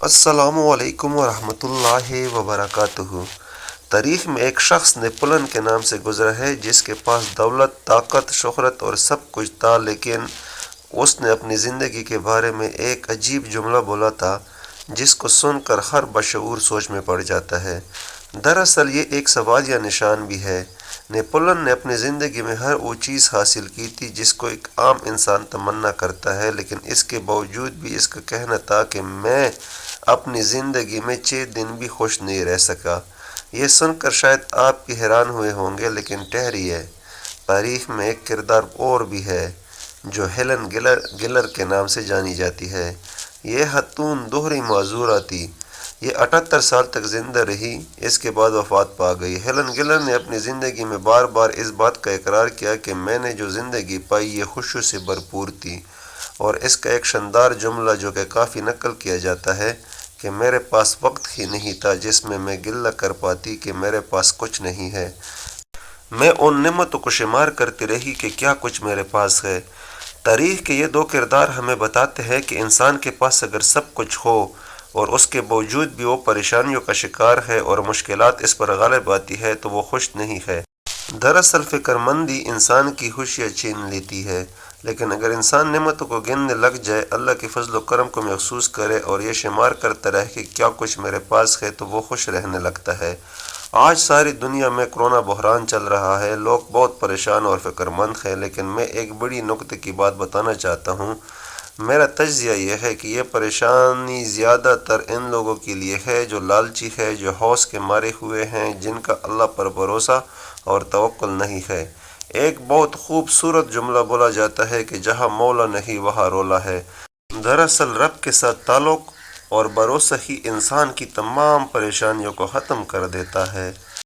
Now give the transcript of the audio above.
السلام علیکم ورحمۃ اللہ وبرکاتہ۔ تاریخ میں ایک شخص نیپولن کے نام سے گزرا ہے جس کے پاس دولت، طاقت، شہرت اور سب کچھ تھا، لیکن اس نے اپنی زندگی کے بارے میں ایک عجیب جملہ بولا تھا جس کو سن کر ہر بشعور سوچ میں پڑ جاتا ہے۔ دراصل یہ ایک سوالیہ نشان بھی ہے۔ نیپولن نے اپنی زندگی میں ہر وہ چیز حاصل کی تھی جس کو ایک عام انسان تمنا کرتا ہے، لیکن اس کے باوجود بھی اس کا کہنا تھا کہ میں اپنی زندگی میں 6 دن بھی خوش نہیں رہ سکا۔ یہ سن کر شاید آپ بھی حیران ہوئے ہوں گے، لیکن ٹھہریے، تاریخ میں ایک کردار اور بھی ہے جو ہیلن کیلر کے نام سے جانی جاتی ہے۔ یہ خاتون دوہری معذورہ تھی۔ یہ 78 سال تک زندہ رہی، اس کے بعد وفات پا گئی۔ ہیلن کیلر نے اپنی زندگی میں بار بار اس بات کا اقرار کیا کہ میں نے جو زندگی پائی یہ خوشیوں سے بھرپور تھی، اور اس کا ایک شاندار جملہ جو کہ کافی نقل کیا جاتا ہے کہ میرے پاس وقت ہی نہیں تھا جس میں گلہ کر پاتی کہ میرے پاس کچھ نہیں ہے۔ میں ان نعمتوں کو شمار کرتی رہی کہ کیا کچھ میرے پاس ہے۔ تاریخ کے یہ دو کردار ہمیں بتاتے ہیں کہ انسان کے پاس اگر سب کچھ ہو اور اس کے باوجود بھی وہ پریشانیوں کا شکار ہے اور مشکلات اس پر غالب آتی ہے تو وہ خوش نہیں ہے۔ دراصل فکر مندی انسان کی خوشیاں چھین لیتی ہے، لیکن اگر انسان نعمتوں کو گننے لگ جائے، اللہ کے فضل و کرم کو محسوس کرے اور یہ شمار کرتا رہے کہ کیا کچھ میرے پاس ہے، تو وہ خوش رہنے لگتا ہے۔ آج ساری دنیا میں کرونا بحران چل رہا ہے، لوگ بہت پریشان اور فکر مند ہیں، لیکن میں ایک بڑی نکتے کی بات بتانا چاہتا ہوں۔ میرا تجزیہ یہ ہے کہ یہ پریشانی زیادہ تر ان لوگوں کے لیے ہے جو لالچی ہے، جو ہوش کے مارے ہوئے ہیں، جن کا اللہ پر بھروسہ اور توکل نہیں ہے۔ ایک بہت خوبصورت جملہ بولا جاتا ہے کہ جہاں مولا نہیں وہاں رولا ہے۔ دراصل رب کے ساتھ تعلق اور بھروسہ ہی انسان کی تمام پریشانیوں کو ختم کر دیتا ہے۔